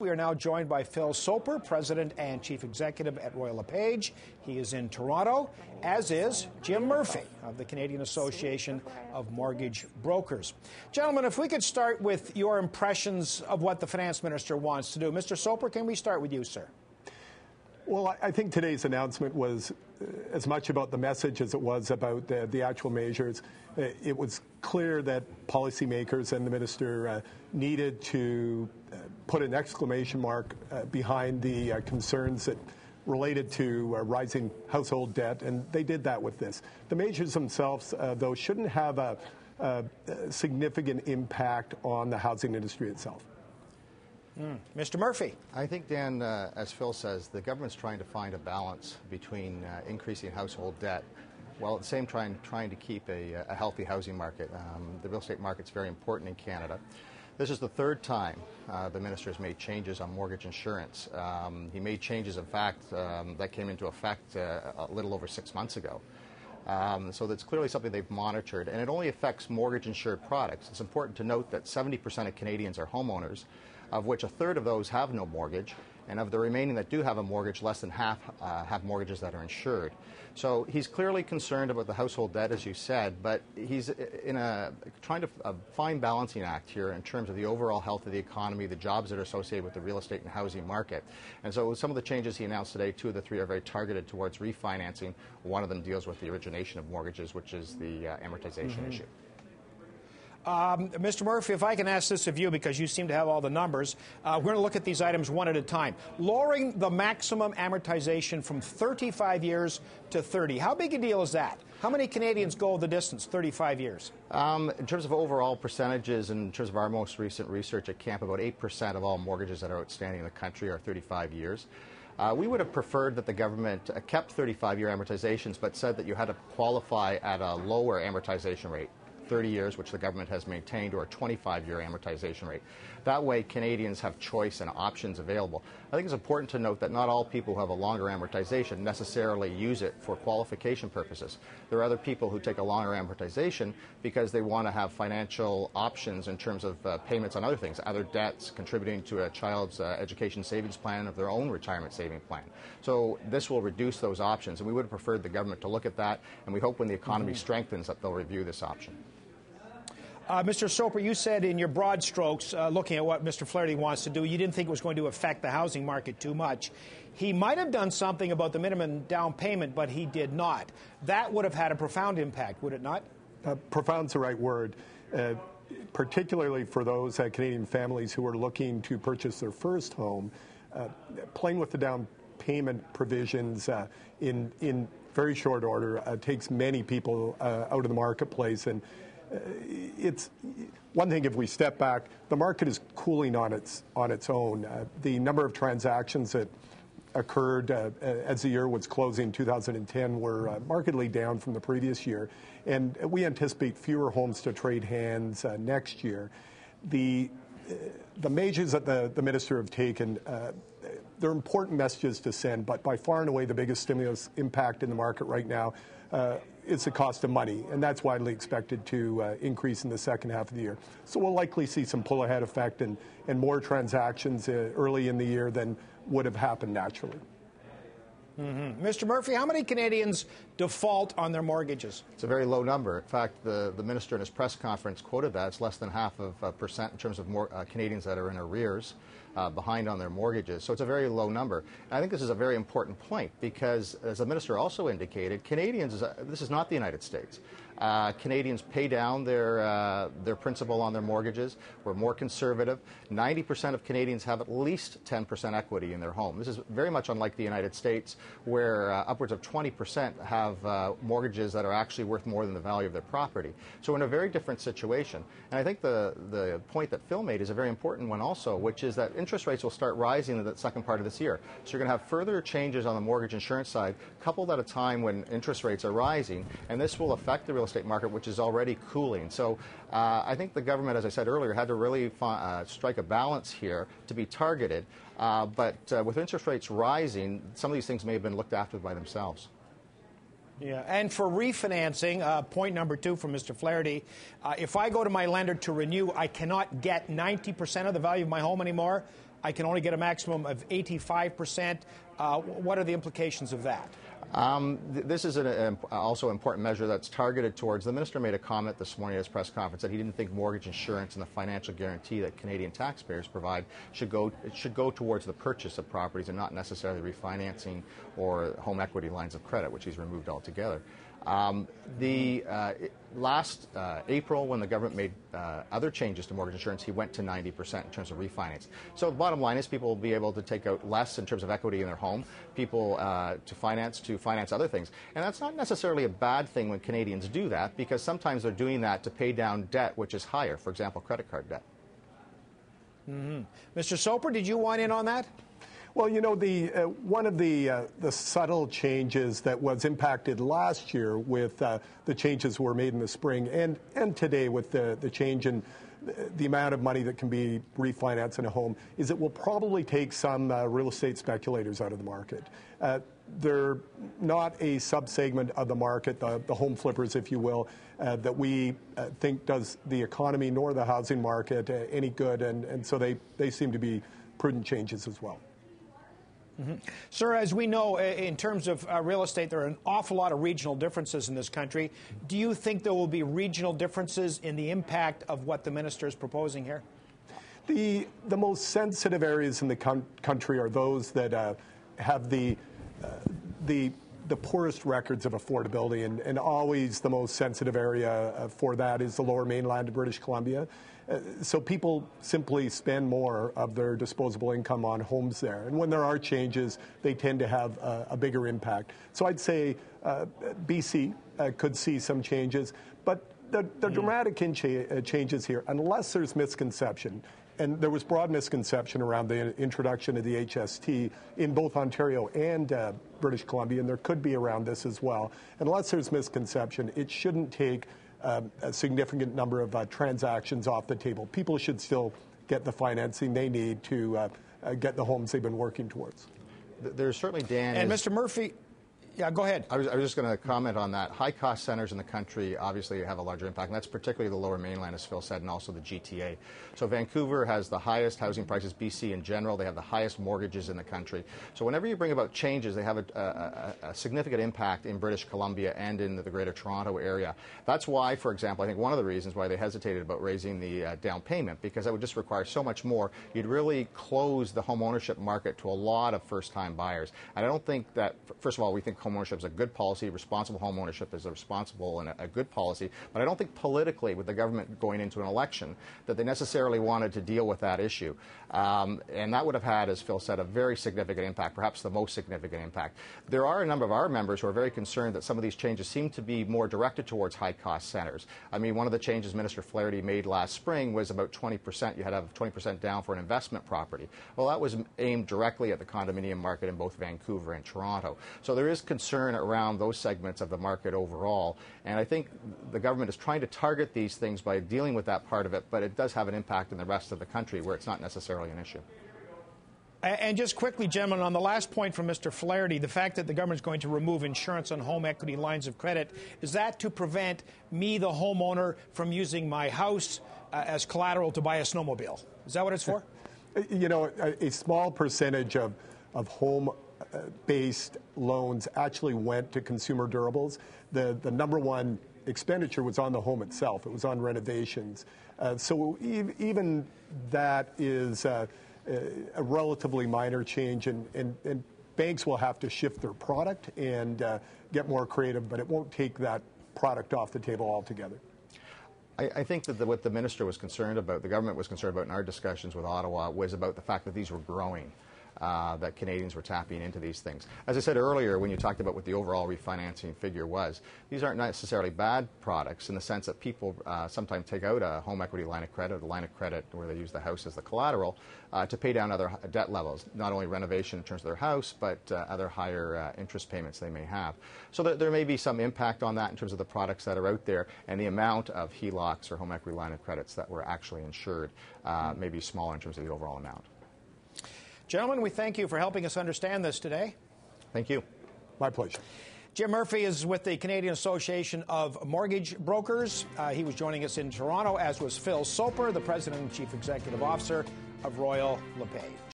We are now joined by Phil Soper, President and Chief Executive at Royal LePage. He is in Toronto, as is Jim Murphy of the Canadian Association of Mortgage Brokers. Gentlemen, if we could start with your impressions of what the Finance Minister wants to do. Mr. Soper, can we start with you, sir? Well, I think today's announcement was as much about the message as it was about the actual measures. It was clear that policymakers and the minister needed to put an exclamation mark behind the concerns that related to rising household debt, and they did that with this. The measures themselves, though, shouldn't have a significant impact on the housing industry itself. Mr. Murphy. I think, Dan, as Phil says, the government's trying to find a balance between increasing household debt while at the same time trying to keep a healthy housing market. The real estate market's very important in Canada. This is the third time the minister has made changes on mortgage insurance. He made changes, in fact, that came into effect a little over 6 months ago. So that's clearly something they've monitored, and it only affects mortgage-insured products. It's important to note that 70% of Canadians are homeowners, of which a third of those have no mortgage, and of the remaining that do have a mortgage, less than half have mortgages that are insured. So he's clearly concerned about the household debt, as you said, but he's trying to find balancing act here in terms of the overall health of the economy, the jobs that are associated with the real estate and housing market. And so some of the changes he announced today, 2 of the 3 are very targeted towards refinancing. One of them deals with the origination of mortgages, which is the amortization issue. Mr. Murphy, if I can ask this of you, because you seem to have all the numbers, we're going to look at these items one at a time. Lowering the maximum amortization from 35 years to 30. How big a deal is that? How many Canadians go the distance, 35 years? In terms of overall percentages, in terms of our most recent research at CAMP, about 8% of all mortgages that are outstanding in the country are 35 years. We would have preferred that the government kept 35-year amortizations, but said that you had to qualify at a lower amortization rate. 30 years, which the government has maintained, or a 25-year amortization rate. That way, Canadians have choice and options available. I think it's important to note that not all people who have a longer amortization necessarily use it for qualification purposes. There are other people who take a longer amortization because they want to have financial options in terms of payments on other things, other debts, contributing to a child's education savings plan, of their own retirement saving plan. So this will reduce those options, and we would have preferred the government to look at that, and we hope when the economy strengthens that they'll review this option. Mr. Soper, you said in your broad strokes, looking at what Mr. Flaherty wants to do, you didn't think it was going to affect the housing market too much. He might have done something about the minimum down payment, but he did not. That would have had a profound impact, would it not? Profound's the right word, particularly for those Canadian families who are looking to purchase their first home. Playing with the down payment provisions in very short order takes many people out of the marketplace, and it's one thing if we step back, the market is cooling on its own. The number of transactions that occurred as the year was closing in 2010 were markedly down from the previous year, and we anticipate fewer homes to trade hands next year. The measures that the minister have taken, they're important messages to send, but by far and away the biggest stimulus impact in the market right now is the cost of money, and that's widely expected to increase in the second half of the year. So we'll likely see some pull-ahead effect and more transactions early in the year than would have happened naturally. Mr. Murphy, how many Canadians default on their mortgages? It's a very low number. In fact, the minister in his press conference quoted that. It's less than 0.5% in terms of Canadians that are in arrears, behind on their mortgages. So it's a very low number. And I think this is a very important point because, as the minister also indicated, Canadians, this is not the United States. Canadians pay down their principal on their mortgages. We're more conservative. 90% of Canadians have at least 10% equity in their home. This is very much unlike the United States, where upwards of 20% have mortgages that are actually worth more than the value of their property. So we're in a very different situation. And I think the point that Phil made is a very important one also, which is that interest rates will start rising in the second part of this year. So you're going to have further changes on the mortgage insurance side, coupled at a time when interest rates are rising, and this will affect the real estate market, which is already cooling. So I think the government, as I said earlier, had to really strike a balance here to be targeted. But with interest rates rising, some of these things may have been looked after by themselves. Yeah, and for refinancing, point number 2 from Mr. Flaherty, if I go to my lender to renew, I cannot get 90% of the value of my home anymore. I can only get a maximum of 85%. What are the implications of that? This is also an important measure that's targeted towards. The minister made a comment this morning at his press conference that he didn't think mortgage insurance and the financial guarantee that Canadian taxpayers provide should go towards the purchase of properties and not necessarily refinancing or home equity lines of credit, which he's removed altogether. Last April, when the government made other changes to mortgage insurance, he went to 90% in terms of refinance. So the bottom line is people will be able to take out less in terms of equity in their home, people to finance other things. And that's not necessarily a bad thing when Canadians do that, because sometimes they're doing that to pay down debt which is higher, for example, credit card debt. Mr. Soper, did you want in on that? Well, you know, one of the subtle changes that was impacted last year with the changes were made in the spring and today with the change in the amount of money that can be refinanced in a home is it will probably take some real estate speculators out of the market. They're not a subsegment of the market, the home flippers, if you will, that we think does the economy nor the housing market any good, and so they seem to be prudent changes as well. Sir, as we know, in terms of real estate, there are an awful lot of regional differences in this country. Do you think there will be regional differences in the impact of what the minister is proposing here? The most sensitive areas in the country are those that have the poorest records of affordability, and always the most sensitive area for that is the Lower Mainland of British Columbia. So people simply spend more of their disposable income on homes there. And when there are changes, they tend to have a bigger impact. So I'd say BC could see some changes. But the dramatic changes here, unless there's misconception, and there was broad misconception around the introduction of the HST in both Ontario and British Columbia, and there could be around this as well. Unless there's misconception, it shouldn't take a significant number of transactions off the table. People should still get the financing they need to get the homes they've been working towards. There's certainly, Dan. And Mr. Murphy, yeah, go ahead. I was just going to comment on that. High-cost centres in the country obviously have a larger impact, and that's particularly the Lower Mainland, as Phil said, and also the GTA. So Vancouver has the highest housing prices. BC in general, they have the highest mortgages in the country. So whenever you bring about changes, they have a significant impact in British Columbia and in the Greater Toronto area. That's why, for example, I think one of the reasons why they hesitated about raising the down payment, because that would just require so much more. You'd really close the home ownership market to a lot of first-time buyers. And I don't think that, first of all, we think home ownership is a good policy. Responsible home ownership is a responsible and a good policy. But I don't think politically, with the government going into an election, that they necessarily wanted to deal with that issue. And that would have had, as Phil said, a very significant impact, perhaps the most significant impact. There are a number of our members who are very concerned that some of these changes seem to be more directed towards high-cost centres. I mean, one of the changes Minister Flaherty made last spring was about 20%. You had to have 20% down for an investment property. Well, that was aimed directly at the condominium market in both Vancouver and Toronto. So there is concern around those segments of the market overall. And I think the government is trying to target these things by dealing with that part of it, but it does have an impact in the rest of the country where it's not necessarily an issue. And just quickly, gentlemen, on the last point from Mr. Flaherty, the fact that the government is going to remove insurance on home equity lines of credit, is that to prevent me, the homeowner, from using my house as collateral to buy a snowmobile? Is that what it's for? You know, a small percentage of home-based loans actually went to consumer durables. The number one expenditure was on the home itself. It was on renovations. So even that is a relatively minor change, and banks will have to shift their product and get more creative, but it won't take that product off the table altogether. I think that what the minister was concerned about, the government was concerned about in our discussions with Ottawa, was about the fact that these were growing. That Canadians were tapping into these things. As I said earlier, when you talked about what the overall refinancing figure was, these aren't necessarily bad products in the sense that people sometimes take out a home equity line of credit, a line of credit where they use the house as the collateral to pay down other debt levels, not only renovation in terms of their house, but other higher interest payments they may have. So there may be some impact on that in terms of the products that are out there, and the amount of HELOCs or home equity line of credits that were actually insured may be smaller in terms of the overall amount. Gentlemen, we thank you for helping us understand this today. Thank you. My pleasure. Jim Murphy is with the Canadian Association of Mortgage Brokers. He was joining us in Toronto, as was Phil Soper, the President and Chief Executive Officer of Royal LePage.